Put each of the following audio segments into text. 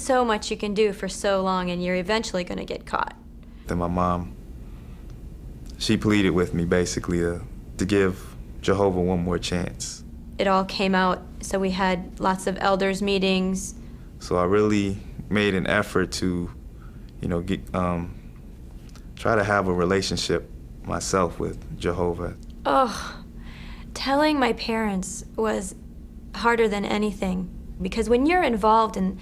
so much you can do for so long, and you're eventually going to get caught. Then my mom, she pleaded with me basically to give Jehovah one more chance. It all came out, so we had lots of elders meetings. So I really made an effort to, try to have a relationship myself with Jehovah. Oh, telling my parents was harder than anything, because when you're involved in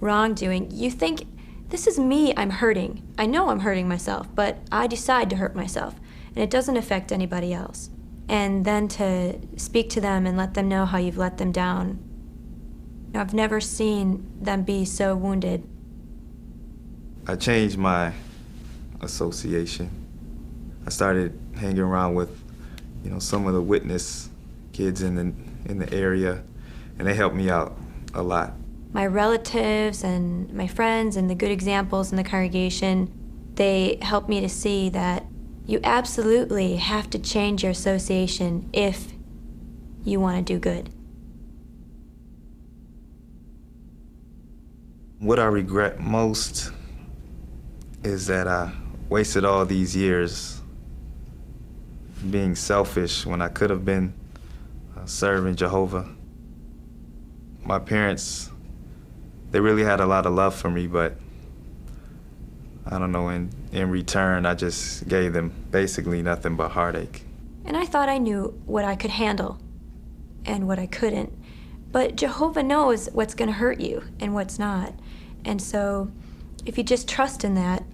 wrongdoing, you think, this is me I'm hurting. I know I'm hurting myself, but I decide to hurt myself, and it doesn't affect anybody else. And then to speak to them and let them know how you've let them down. I've never seen them be so wounded. I changed my association. I started hanging around with, some of the witness kids in the area, and they helped me out a lot. My relatives and my friends and the good examples in the congregation, they helped me to see that you absolutely have to change your association if you want to do good. What I regret most is that I wasted all these years being selfish when I could have been serving Jehovah. My parents, they really had a lot of love for me, but I don't know, in return, I just gave them basically nothing but heartache. And I thought I knew what I could handle and what I couldn't. But Jehovah knows what's going to hurt you and what's not. And so if you just trust in that,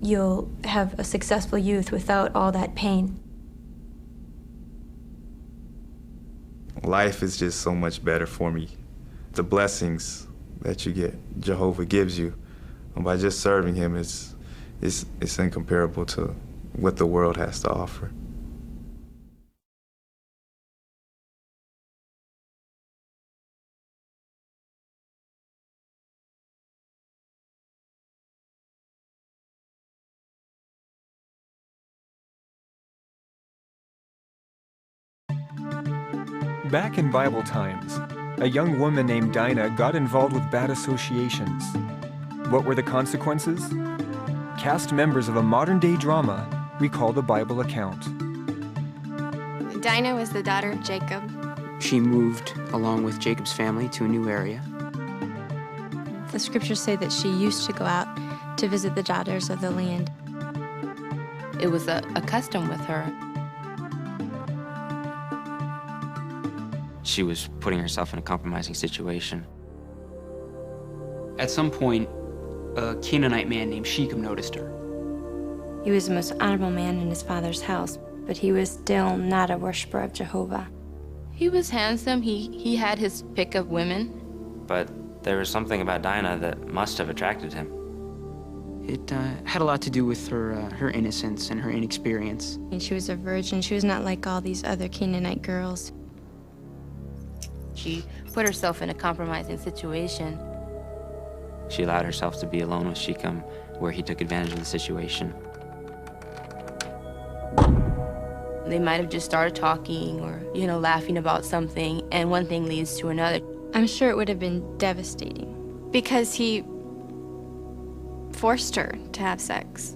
you'll have a successful youth without all that pain. Life is just so much better for me. The blessings that you get, Jehovah gives you, and by just serving him, it's incomparable to what the world has to offer. Back in Bible times, a young woman named Dinah got involved with bad associations. What were the consequences? Cast members of a modern-day drama we call the Bible account. Dinah was the daughter of Jacob. She moved along with Jacob's family to a new area. The scriptures say that she used to go out to visit the daughters of the land. It was a custom with her. She was putting herself in a compromising situation. At some point, a Canaanite man named Shechem noticed her. He was the most honorable man in his father's house, but he was still not a worshiper of Jehovah. He was handsome. He had his pick of women. But there was something about Dinah that must have attracted him. It had a lot to do with her innocence and her inexperience. And she was a virgin. She was not like all these other Canaanite girls. She put herself in a compromising situation. She allowed herself to be alone with Shechem, where he took advantage of the situation. They might have just started talking or, laughing about something, and one thing leads to another. I'm sure it would have been devastating because he forced her to have sex.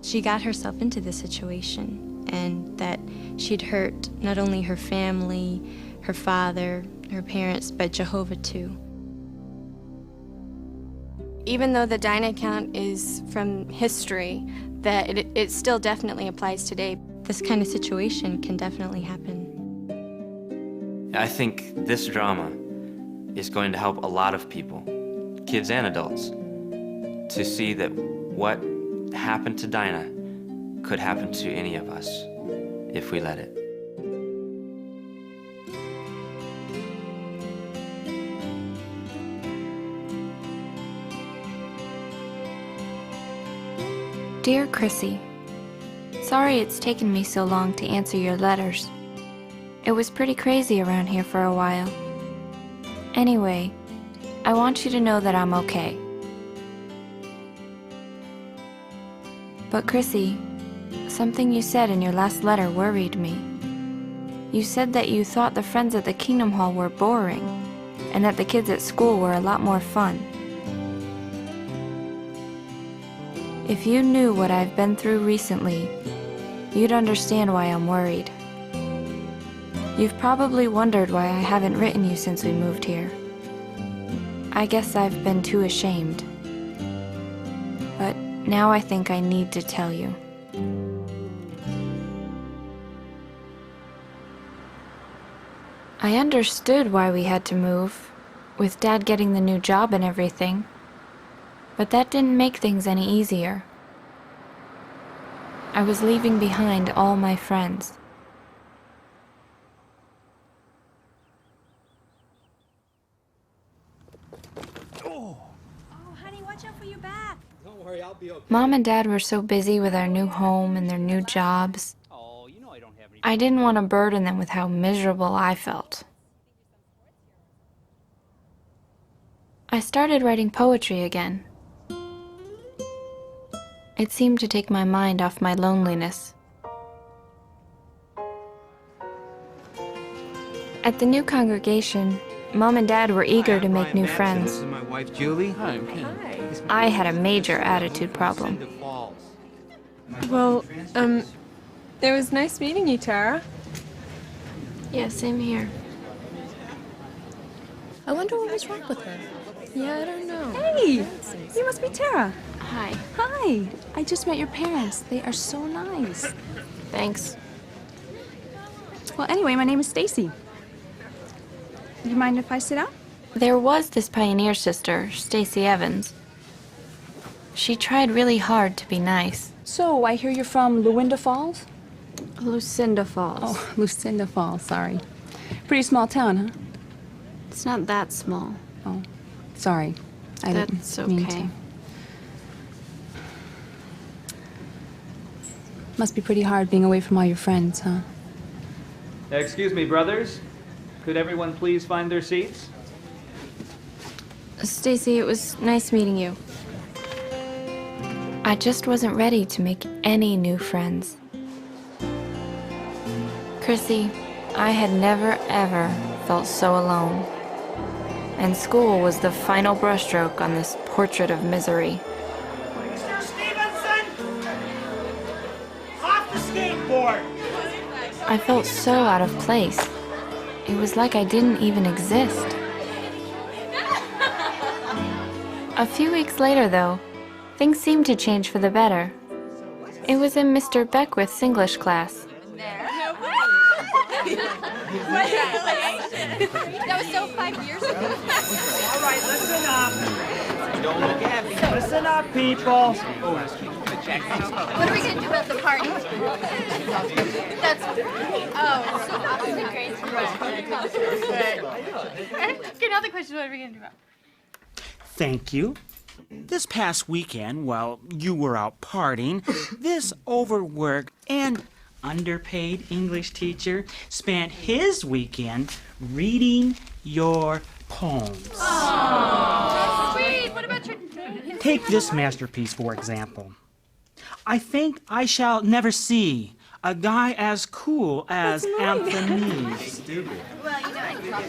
She got herself into this situation, and that she'd hurt not only her family, her father, her parents, but Jehovah too. Even though the Dinah account is from history, that it still definitely applies today. This kind of situation can definitely happen. I think this drama is going to help a lot of people, kids and adults, to see that what happened to Dinah could happen to any of us if we let it. Dear Chrissy, sorry it's taken me so long to answer your letters. It was pretty crazy around here for a while. Anyway, I want you to know that I'm okay. But Chrissy, something you said in your last letter worried me. You said that you thought the friends at the Kingdom Hall were boring. and that the kids at school were a lot more fun. If you knew what I've been through recently, you'd understand why I'm worried. You've probably wondered why I haven't written you since we moved here. I guess I've been too ashamed. But now I think I need to tell you. I understood why we had to move, with Dad getting the new job and everything. But that didn't make things any easier. I was leaving behind all my friends. Mom and Dad were so busy with our new home and their new jobs. I didn't want to burden them with how miserable I felt. I started writing poetry again. It seemed to take my mind off my loneliness. At the new congregation, Mom and Dad were eager to make new friends. This is my wife, Julie. Hi, I'm Ken. I had a major attitude problem. Well, it was nice meeting you, Tara. Yeah, same here. I wonder what was wrong with her. Yeah, I don't know. Hey! You must be Tara. Hi. Hi! I just met your parents. They are so nice. Thanks. Well, anyway, my name is Stacy. Do you mind if I sit down? There was this pioneer sister, Stacy Evans. She tried really hard to be nice. So, I hear you're from Lucinda Falls? Lucinda Falls. Oh, Lucinda Falls, sorry. Pretty small town, huh? It's not that small. Oh, sorry. I That's didn't mean okay. to. Must be pretty hard being away from all your friends, huh? Excuse me, brothers. Could everyone please find their seats? Stacy, it was nice meeting you. I just wasn't ready to make any new friends. Chrissy, I had never, ever felt so alone. And school was the final brushstroke on this portrait of misery. Mr. Stevenson! Off the skateboard! I felt so out of place. It was like I didn't even exist. A few weeks later, though, things seemed to change for the better. It was in Mr. Beckwith's English class. That was so 5 years ago. All right, listen up. Don't look at me. Listen up, people. What are we going to do about the party? That's... Oh, so that was a great Okay, now the question, what are we going to do about it? Thank you. This past weekend, while you were out partying, this overworked and underpaid English teacher spent his weekend reading your poems. Aww. Sweet. What about your... Take this masterpiece, for example. I think I shall never see a guy as cool as Anthony.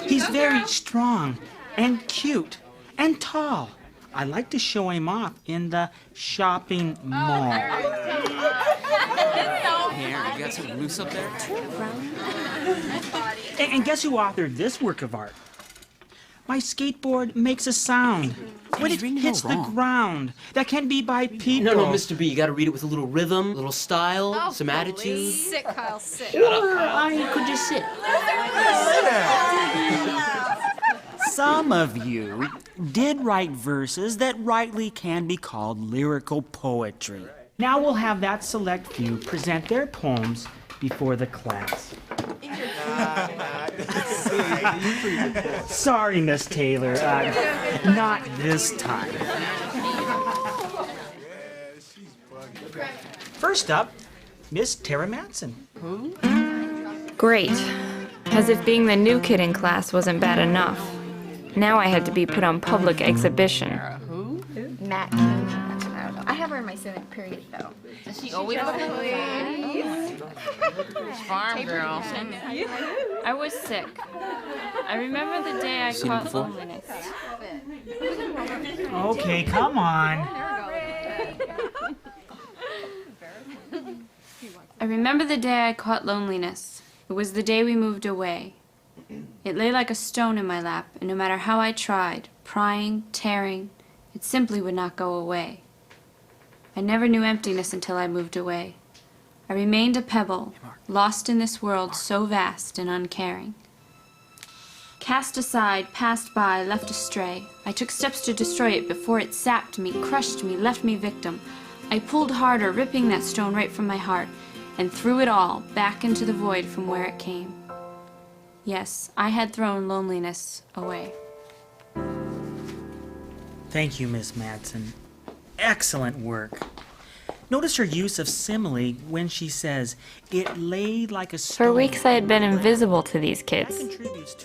He's very strong and cute and tall. I like to show him off in the shopping mall. Here, you got something loose up there? And guess who authored this work of art? My skateboard makes a sound when it hits the ground. That can be by people. No, Mr. B, you gotta read it with a little rhythm, a little style, some attitude. Sit, Kyle, sit. Sure, I could just sit. Some of you did write verses that rightly can be called lyrical poetry. Now we'll have that select few present their poems before the class. Sorry, Miss Taylor, not this time. First up, Miss Tara Matson. Great. As if being the new kid in class wasn't bad enough. Now I had to be put on public exhibition. Matt. I have her in my cynic period, though. Does she always farm girl. I was sick. I remember the day I Seen him caught before? loneliness. Okay, come on. I remember the day I caught loneliness. It was the day we moved away. It lay like a stone in my lap, and no matter how I tried, prying, tearing, it simply would not go away. I never knew emptiness until I moved away. I remained a pebble, lost in this world so vast and uncaring. Cast aside, passed by, left astray, I took steps to destroy it before it sapped me, crushed me, left me victim. I pulled harder, ripping that stone right from my heart, and threw it all back into the void from where it came. Yes, I had thrown loneliness away. Thank you, Miss Madsen. Excellent work. Notice her use of simile when she says, it lay like a stone. For weeks I had been invisible to these kids. That contributes